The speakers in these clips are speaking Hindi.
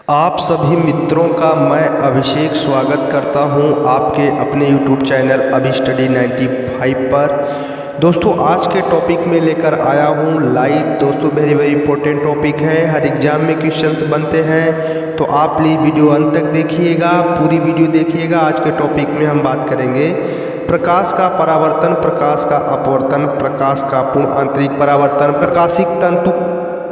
आप सभी मित्रों का मैं अभिषेक स्वागत करता हूं आपके अपने YouTube चैनल अभी स्टडी 95 पर। दोस्तों आज के टॉपिक में लेकर आया हूं लाइट। दोस्तों वेरी इंपॉर्टेंट टॉपिक है, हर एग्जाम में क्वेश्चंस बनते हैं, तो आप प्लीज़ वीडियो अंत तक देखिएगा, पूरी वीडियो देखिएगा। आज के टॉपिक में हम बात करेंगे प्रकाश का परावर्तन, प्रकाश का अपवर्तन, प्रकाश का पूर्ण आंतरिक परावर्तन, प्रकाशिक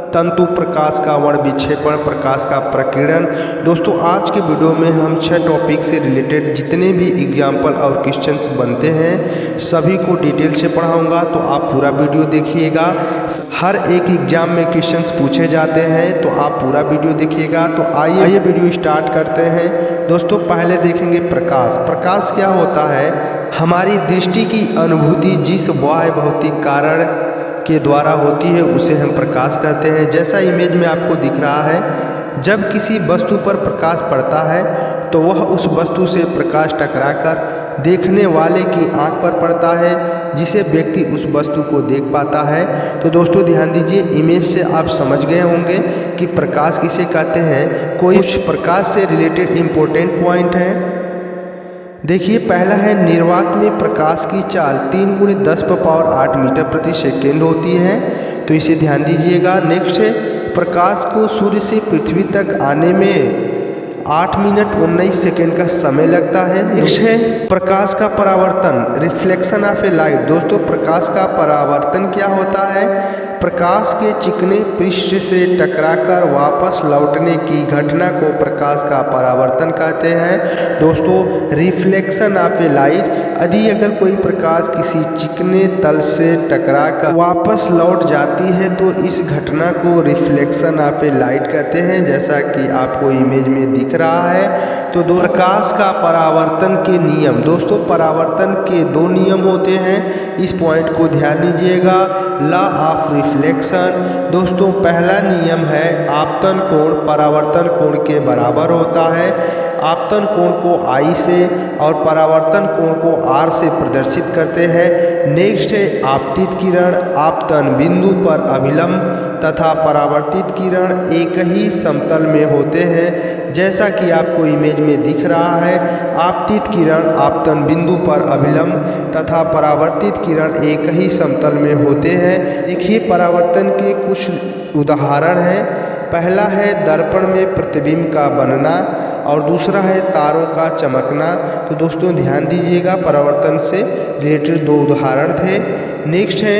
तंतु प्रकाश का वर्ण विक्षेपण, प्रकाश का प्रकीर्णन। दोस्तों आज के वीडियो में हम 6 टॉपिक से रिलेटेड जितने भी एग्जाम्पल और क्वेश्चंस बनते हैं सभी को डिटेल से पढ़ाऊंगा, तो आप पूरा वीडियो देखिएगा। हर एक एग्जाम में क्वेश्चंस पूछे जाते हैं, तो आप पूरा वीडियो देखिएगा। तो आइए वीडियो स्टार्ट करते हैं। दोस्तों पहले देखेंगे प्रकाश। प्रकाश क्या होता है? हमारी दृष्टि की अनुभूति जिस बाह्य भौतिक कारण के द्वारा होती है उसे हम प्रकाश कहते हैं। जैसा इमेज में आपको दिख रहा है, जब किसी वस्तु पर प्रकाश पड़ता है तो वह उस वस्तु से प्रकाश टकराकर देखने वाले की आंख पर पड़ता है, जिसे व्यक्ति उस वस्तु को देख पाता है। तो दोस्तों ध्यान दीजिए, इमेज से आप समझ गए होंगे कि प्रकाश किसे कहते हैं। कुछ प्रकाश से रिलेटेड इम्पोर्टेंट पॉइंट हैं। देखिए पहला है, निर्वात में प्रकाश की चाल 3 × 10⁸ मीटर प्रति सेकेंड होती है, तो इसे ध्यान दीजिएगा। नेक्स्ट है, प्रकाश को सूर्य से पृथ्वी तक आने में 8 मिनट 19 सेकेंड का समय लगता है। नेक्स्ट है प्रकाश का परावर्तन, रिफ्लेक्शन ऑफ ए लाइट। दोस्तों प्रकाश का परावर्तन क्या होता है? प्रकाश के चिकने पृष्ठ से टकराकर वापस लौटने की घटना को प्रकाश का परावर्तन कहते हैं। दोस्तों रिफ्लेक्शन ऑफ ए लाइट, यदि अगर कोई प्रकाश किसी चिकने तल से टकराकर वापस लौट जाती है तो इस घटना को रिफ्लेक्शन ऑफ ए लाइट कहते हैं, जैसा कि आपको इमेज में दिख रहा है। तो प्रकाश का परावर्तन के नियम। दोस्तों परावर्तन के 2 नियम होते हैं, इस पॉइंट को ध्यान दीजिएगा। Law of reflection. दोस्तों पहला नियम है, आपतन कोण परावर्तन कोण के बराबर होता है। आपतन कोण को I से और परावर्तन कोण को R से प्रदर्शित करते हैं। नेक्स्ट है आपतित किरण आपतन बिंदु पर अभिलंब तथा परावर्तित किरण एक ही समतल में होते हैं, जैसा कि आपको इमेज में दिख रहा है। आपतित किरण आपतन बिंदु पर अभिलंब तथा परावर्तित किरण एक ही समतल में होते हैं। देखिए परावर्तन के कुछ उदाहरण हैं। पहला है दर्पण में प्रतिबिंब का बनना और दूसरा है तारों का चमकना। तो दोस्तों ध्यान दीजिएगा, परावर्तन से रिलेटेड 2 उदाहरण थे। नेक्स्ट है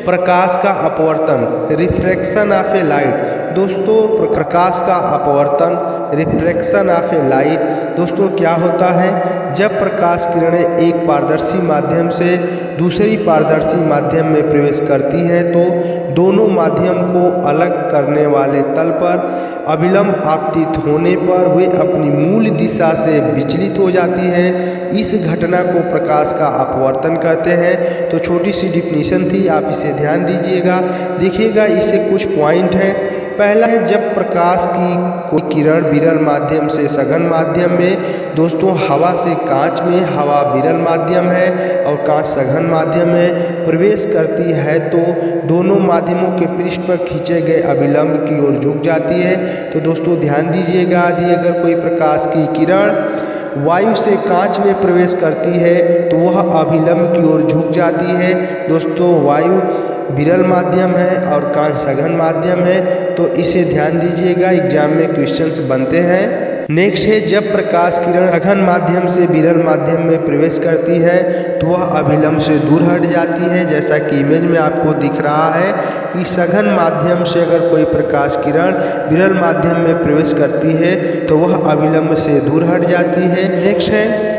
प्रकाश का अपवर्तन, रिफ्रैक्शन ऑफ ए लाइट। दोस्तों प्रकाश का अपवर्तन, रिफ्रैक्शन ऑफ ए लाइट, दोस्तों क्या होता है? जब प्रकाश किरणें एक पारदर्शी माध्यम से दूसरी पारदर्शी माध्यम में प्रवेश करती हैं तो दोनों माध्यम को अलग करने वाले तल पर अभिलंब आपतित होने पर वे अपनी मूल दिशा से विचलित हो जाती हैं। इस घटना को प्रकाश का अपवर्तन कहते हैं। तो छोटी सी डिफिनीशन थी, आप इसे ध्यान दीजिएगा। देखिएगा इससे कुछ पॉइंट हैं। पहला है, जब प्रकाश की कोई किरण विरल माध्यम से सघन माध्यम में, दोस्तों हवा से कांच में, हवा विरल माध्यम है और कांच सघन माध्यम में प्रवेश करती है तो दोनों माध्यमों के पृष्ठ पर खींचे गए अभिलंब की ओर झुक जाती है। तो दोस्तों ध्यान दीजिएगा, यदि अगर कोई प्रकाश की किरण वायु से कांच में प्रवेश करती है तो वह अभिलंब की ओर झुक जाती है। दोस्तों वायु विरल माध्यम है और कांच सघन माध्यम है, तो इसे ध्यान दीजिएगा, एग्जाम में क्वेश्चंस बनते हैं। नेक्स्ट है, जब प्रकाश किरण सघन माध्यम से विरल माध्यम में प्रवेश करती है तो वह अभिलंब से दूर हट जाती है, जैसा कि इमेज में आपको दिख रहा है कि सघन माध्यम से अगर कोई प्रकाश किरण विरल माध्यम में प्रवेश करती है तो वह अभिलंब से दूर हट जाती है। नेक्स्ट है,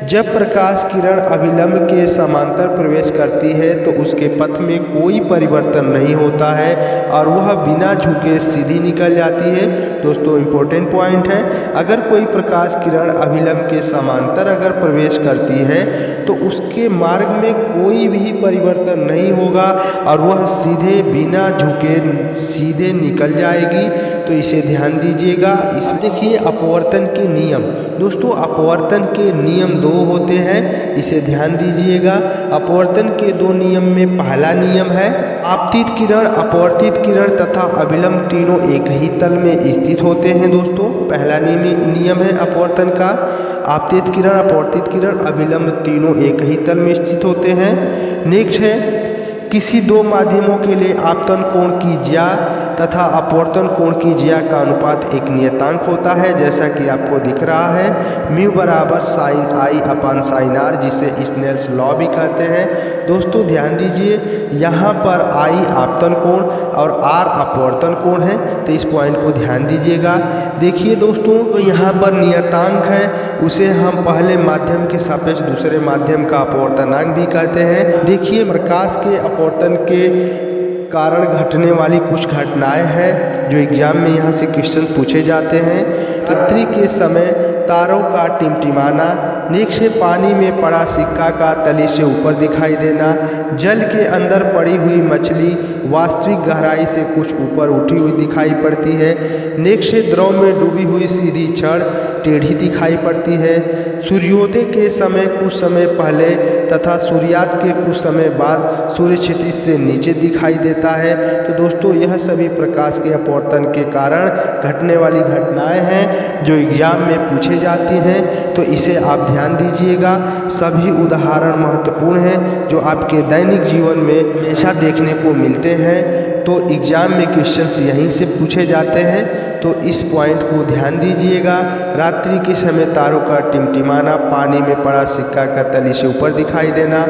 जब प्रकाश किरण अभिलंब के समांतर प्रवेश करती है तो उसके पथ में कोई परिवर्तन नहीं होता है और वह बिना झुके सीधी निकल जाती है। दोस्तों इंपॉर्टेंट पॉइंट है, अगर कोई प्रकाश किरण अभिलंब के समांतर अगर प्रवेश करती है तो उसके मार्ग में कोई भी परिवर्तन नहीं होगा और वह सीधे बिना झुके सीधे निकल जाएगी। तो इसे ध्यान दीजिएगा। इस देखिए अपवर्तन के नियम। दोस्तों अपवर्तन के नियम 2 होते हैं, इसे ध्यान दीजिएगा। अपवर्तन के 2 नियम में पहला नियम है आपतित किरण, अपवर्तित किरण तथा अभिलंब तीनों एक ही तल में स्थित स्थित होते हैं दोस्तों। पहला नियम है अपवर्तन का, आपतित किरण, अपवर्तित किरण, अभिलंब तीनों एक ही तल में स्थित होते हैं। नेक्स्ट है किसी दो माध्यमों के लिए आपतन कोण की ज्या तथा अपवर्तन कोण की ज्या का अनुपात एक नियतांक होता है, जैसा कि आपको दिख रहा है म्यू बराबर sine I upon sine R, जिसे स्नेल्स लॉ भी कहते हैं। दोस्तों ध्यान दीजिए, यहाँ पर आई आपतन कोण और आर अपवर्तन कोण है, तो इस पॉइंट को ध्यान दीजिएगा। देखिए दोस्तों, तो यहाँ पर नियतांक है, उसे हम पहले माध्यम के सापेक्ष दूसरे माध्यम का अपवर्तनांक भी कहते हैं। देखिए प्रकाश के अपवर्तन के कारण घटने वाली कुछ घटनाएं हैं जो एग्जाम में यहाँ से क्वेश्चन पूछे जाते हैं। रात्रि के समय तारों का टिमटिमाना, नेक्स्ट से पानी में पड़ा सिक्का का तली से ऊपर दिखाई देना, जल के अंदर पड़ी हुई मछली वास्तविक गहराई से कुछ ऊपर उठी हुई दिखाई पड़ती है, नेक्स्ट से द्रव में डूबी हुई सीधी छड़ टेढ़ी दिखाई पड़ती है, सूर्योदय के समय कुछ समय पहले तथा सूर्यास्त के कुछ समय बाद सूर्य क्षितिज से नीचे दिखाई देता है। तो दोस्तों यह सभी प्रकाश के अपवर्तन के कारण घटने वाली घटनाएं हैं जो एग्जाम में पूछे जाती हैं, तो इसे आप ध्यान दीजिएगा। सभी उदाहरण महत्वपूर्ण हैं जो आपके दैनिक जीवन में हमेशा देखने को मिलते हैं, तो एग्जाम में क्वेश्चंस यहीं से पूछे जाते हैं, तो इस पॉइंट को ध्यान दीजिएगा। रात्रि के समय तारों का टिमटिमाना, पानी में पड़ा सिक्का का तली से ऊपर दिखाई देना,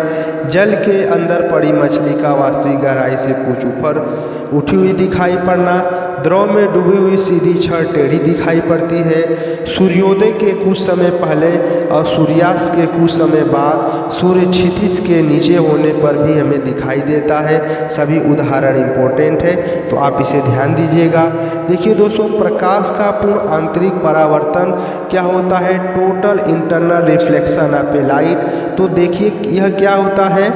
जल के अंदर पड़ी मछली का वास्तविक गहराई से कुछ ऊपर उठी हुई दिखाई पड़ना, द्रव में डूबी हुई सीधी छड़ टेढ़ी दिखाई पड़ती है, सूर्योदय के कुछ समय पहले और सूर्यास्त के कुछ समय बाद सूर्य क्षितिज के नीचे होने पर भी हमें दिखाई देता है। सभी उदाहरण इम्पोर्टेंट है, तो आप इसे ध्यान दीजिएगा। देखिए दोस्तों, प्रकाश का पूर्ण आंतरिक परावर्तन क्या होता है? Total internal reflection of A light. तो देखिए यह क्या होता है,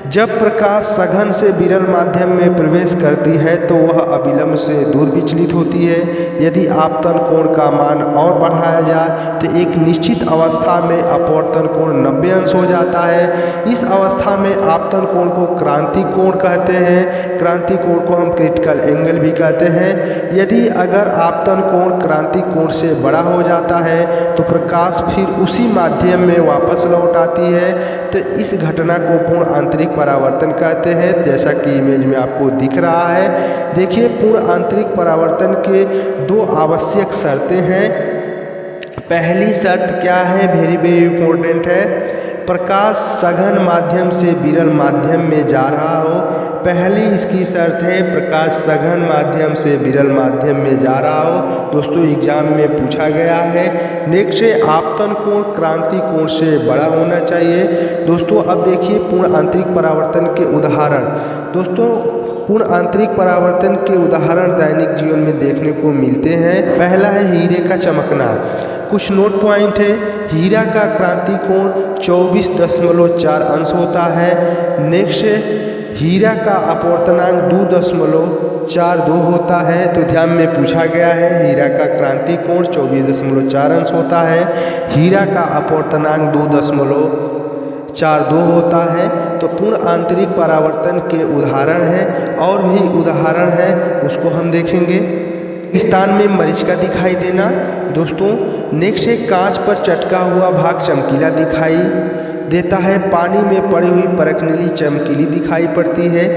जब प्रकाश सघन से विरल माध्यम में प्रवेश करती है तो वह अभिलंब से दूर विचलित होती है। यदि आपतन कोण का मान और बढ़ाया जाए तो एक निश्चित अवस्था में अपवर्तन कोण 90 अंश हो जाता है। इस अवस्था में आपतन कोण को क्रांतिक कोण कहते हैं, क्रांतिक कोण को हम क्रिटिकल एंगल भी कहते हैं। यदि अगर आपतन कोण क्रांतिक कोण से बड़ा हो जाता है तो प्रकाश फिर उसी माध्यम में वापस लौट आती है, तो इस घटना को पूर्ण आंतरिक परावर्तन कहते हैं, जैसा कि इमेज में आपको दिख रहा है। देखिए, पूर्ण आंतरिक परावर्तन के दो आवश्यक शर्तें हैं। पहली शर्त क्या है? वेरी वेरी इंपॉर्टेंट है, प्रकाश सघन माध्यम से विरल माध्यम में जा रहा हो। पहली इसकी शर्त है प्रकाश सघन माध्यम से विरल माध्यम में जा रहा हो। दोस्तों एग्जाम में पूछा गया है। नेक्स्ट है आपतन कोण क्रांति कोण से बड़ा होना चाहिए। दोस्तों अब देखिए पूर्ण आंतरिक परावर्तन के उदाहरण। दोस्तों पूर्ण आंतरिक परावर्तन के उदाहरण दैनिक जीवन में देखने को मिलते हैं। पहला है हीरे का चमकना। कुछ नोट पॉइंट है, हीरा का क्रांति कोण 24.4 अंश होता है। नेक्स्ट है हीरा का अपवर्तनांक 2.42 होता है। तो ध्यान में पूछा गया है हीरा का क्रांति कोण 24.4 अंश होता है, हीरा का अपवर्तनांक 2.42 होता है। तो पूर्ण आंतरिक परावर्तन के उदाहरण हैं, और भी उदाहरण हैं उसको हम देखेंगे। स्थान में मरीचिका दिखाई देना। दोस्तों नेक्स्ट है कांच पर चटका हुआ भाग चमकीला दिखाई देता है। पानी में पड़ी हुई परख नीली चमकीली दिखाई पड़ती है।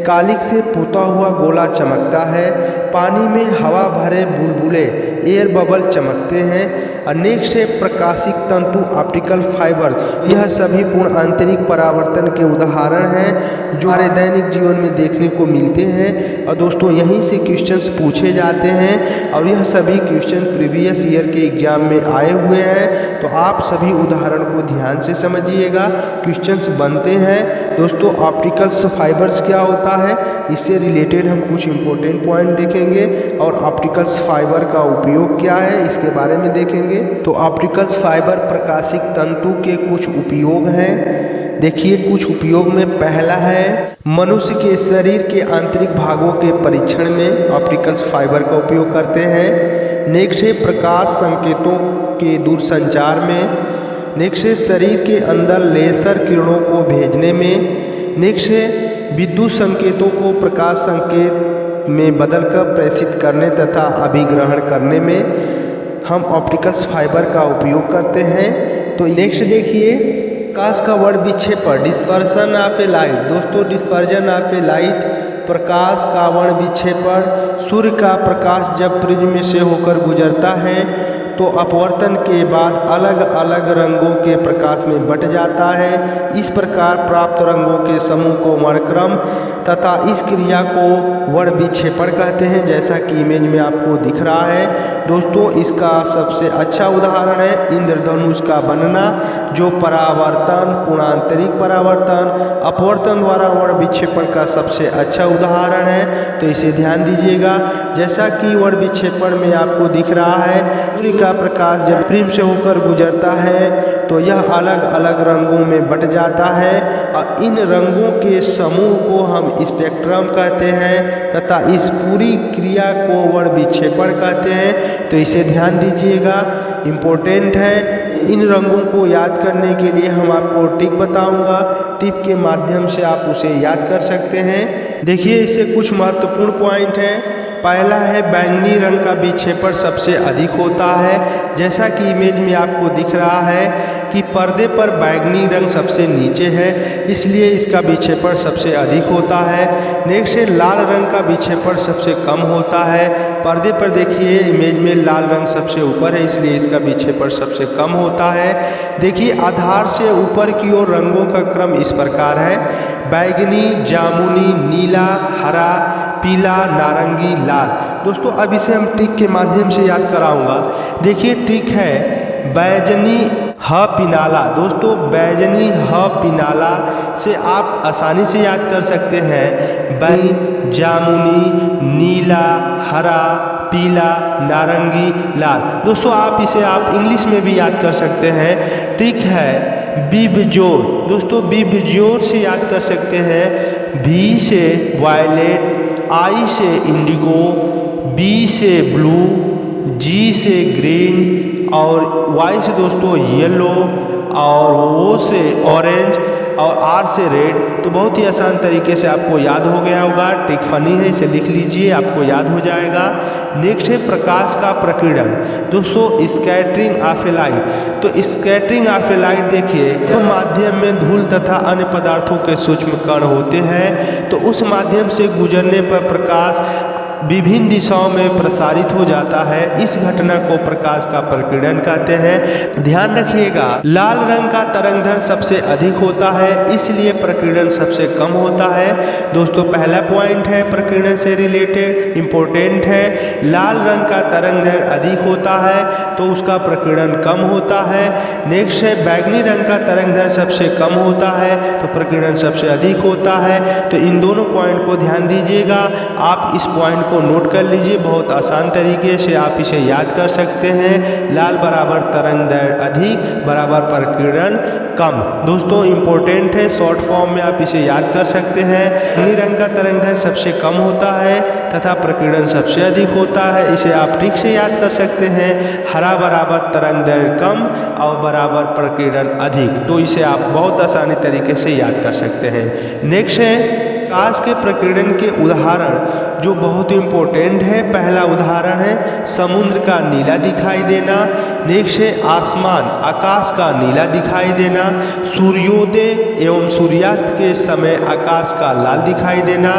कालिक से पोता हुआ गोला चमकता है। पानी में हवा भरे बुलबुले एयर बबल चमकते हैं। और नेक्स्ट है प्रकाशिक तंतु ऑप्टिकल फाइबर। यह सभी पूर्ण आंतरिक परावर्तन के उदाहरण हैं जो हमारे दैनिक जीवन में देखने को मिलते हैं, और दोस्तों यहीं से क्वेश्चंस पूछे जाते हैं, और यह सभी क्वेश्चन प्रीवियस ईयर के एग्जाम में आए हुए हैं। तो आप सभी उदाहरण को ध्यान से समझिएगा, क्वेश्चंस बनते हैं। दोस्तों ऑप्टिकल्स फाइबर्स क्या होता है, इससे रिलेटेड हम कुछ इंपॉर्टेंट पॉइंट देखेंगे, और ऑप्टिकल्स फाइबर का उपयोग क्या है इसके बारे में देखेंगे। तो ऑप्टिकल्स फाइबर प्रकाशिक तंतु के कुछ उपयोग हैं। देखिए कुछ उपयोग में पहला है मनुष्य के शरीर के आंतरिक भागों के परीक्षण में ऑप्टिकल्स फाइबर का उपयोग करते हैं। नेक्स्ट है प्रकाश संकेतों के दूरसंचार में। नेक्स्ट है शरीर के अंदर लेजर किरणों को भेजने में। नेक्स्ट है विद्युत संकेतों को प्रकाश संकेत में बदलकर प्रेषित करने तथा अभिग्रहण करने में हम ऑप्टिकल्स फाइबर का उपयोग करते हैं। तो नेक्स्ट देखिए, प्रकाश का वर्ण विक्षेपण, डिस्पर्सन ऑफ ए लाइट। दोस्तों, डिस्पर्जन ऑफ ए लाइट, प्रकाश का वर्ण विक्षेपण। सूर्य का प्रकाश जब प्रिज्म से होकर गुजरता है तो अपवर्तन के बाद अलग अलग रंगों के प्रकाश में बंट जाता है। इस प्रकार प्राप्त रंगों के समूह को वर्णक्रम तथा इस क्रिया को वर्ण विक्षेपण कहते हैं, जैसा कि इमेज में आपको दिख रहा है। दोस्तों, इसका सबसे अच्छा उदाहरण है इंद्रधनुष का बनना, जो परावर्तन, पूर्णांतरिक परावर्तन, अपवर्तन द्वारा वर्ण विक्षेपण का सबसे अच्छा उदाहरण है। तो इसे ध्यान दीजिएगा। जैसा कि वर्ण विक्षेपण में आपको दिख रहा है, सूर्य का प्रकाश जब प्रिज्म से होकर गुजरता है तो यह अलग अलग रंगों में बंट जाता है और इन रंगों के समूह को हम स्पेक्ट्रम कहते हैं तथा इस पूरी क्रिया को वर्ण विक्षेपण कहते हैं। तो इसे ध्यान दीजिएगा, इम्पोर्टेंट है। इन रंगों को याद करने के लिए हम आपको टिप बताऊंगा, टिप के माध्यम से आप उसे याद कर सकते हैं। देखिए, इससे कुछ महत्वपूर्ण पॉइंट है। पहला है, बैंगनी रंग का विक्षेपण सबसे अधिक होता है। जैसा कि इमेज में आपको दिख रहा है कि पर्दे पर बैंगनी रंग सबसे नीचे है, इसलिए इसका विक्षेपण सबसे अधिक होता है। नेक्स्ट है, लाल रंग का विक्षेपण सबसे कम होता है। पर्दे पर देखिए इमेज में लाल रंग सबसे ऊपर है, इसलिए इसका विक्षेपण सबसे कम होता है। देखिए, आधार से ऊपर की ओर रंगों का क्रम इस प्रकार है: बैंगनी, जामुनी, नीला, हरा, पीला, नारंगी, लाल। दोस्तों, अब इसे हम ट्रिक के माध्यम से याद कराऊंगा। देखिए, ट्रिक है बैजनी ह पिनाला। दोस्तों, बैजनी ह पिनाला से आप आसानी से याद कर सकते हैं बैंगनी, जामुनी, नीला, हरा, पीला, नारंगी, लाल। दोस्तों, आप इसे आप इंग्लिश में भी याद कर सकते हैं। ट्रिक है बी बेजोड़। दोस्तों, बी बेजोड़ से याद कर सकते हैं। भी से वायलेट, आई से इंडिगो, बी से ब्लू, जी से ग्रीन और वाई से दोस्तों येलो और ओ से ऑरेंज और आर से रेड। तो बहुत ही आसान तरीके से आपको याद हो गया होगा। ट्रिक फनी है, इसे लिख लीजिए, आपको याद हो जाएगा। नेक्स्ट है प्रकाश का प्रकीर्णन। दोस्तों, स्कैटरिंग ऑफ ए लाइट। तो स्कैटरिंग ऑफ ए लाइट देखिए, तो माध्यम में धूल तथा अन्य पदार्थों के सूक्ष्म कण होते हैं, तो उस माध्यम से गुजरने पर प्रकाश विभिन्न दिशाओं में प्रसारित हो जाता है। इस घटना को प्रकाश का प्रकीर्णन कहते हैं। ध्यान रखिएगा, लाल रंग का तरंगदैर्घ्य सबसे अधिक होता है, इसलिए प्रकीर्णन सबसे कम होता है। दोस्तों, पहला पॉइंट है प्रकीर्णन से रिलेटेड, इंपॉर्टेंट है। लाल रंग का तरंगदैर्घ्य अधिक होता है तो उसका प्रकीर्णन कम होता है। नेक्स्ट है, बैंगनी रंग का तरंगदैर्घ्य सबसे कम होता है तो प्रकीर्णन सबसे अधिक होता है। तो इन दोनों पॉइंट को ध्यान दीजिएगा। आप इस पॉइंट को नोट कर लीजिए, बहुत आसान तरीके से आप इसे याद कर सकते हैं। लाल बराबर तरंगदैर्घ्य अधिक बराबर प्रकीर्णन कम। दोस्तों, इंपॉर्टेंट है, शॉर्ट फॉर्म में आप इसे याद कर सकते हैं। नीले रंग का तरंगदैर्घ्य सबसे कम होता है तथा प्रकीर्णन सबसे अधिक होता है, इसे आप ट्रिक से याद कर सकते हैं। हरा बराबर तरंगदैर्घ्य कम और बराबर प्रकीर्णन अधिक, तो इसे आप बहुत आसानी तरीके से याद कर सकते हैं। नेक्स्ट है प्रकाश के प्रकीर्णन के उदाहरण, जो बहुत इंपॉर्टेंट है। पहला उदाहरण है समुद्र का नीला दिखाई देना। नेक्स्ट है आसमान, आकाश का नीला दिखाई देना। सूर्योदय एवं सूर्यास्त के समय आकाश का लाल दिखाई देना।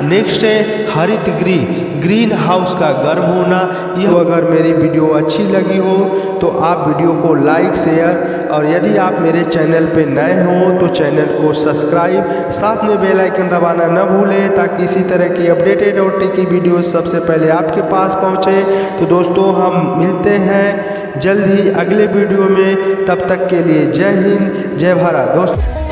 नेक्स्ट है हरित गृह, ग्रीन हाउस का गर्म होना। यह अगर मेरी वीडियो अच्छी लगी हो तो आप वीडियो को लाइक, शेयर और यदि आप मेरे चैनल पे नए हो तो चैनल को सब्सक्राइब, साथ में बेल आइकन दबाना न भूलें ताकि इसी तरह की अपडेटेड और ट्रिकी वीडियो सबसे पहले आपके पास पहुंचे। तो दोस्तों, हम मिलते हैं जल्द ही अगले वीडियो में, तब तक के लिए जय हिंद, जय भारत। दोस्तों।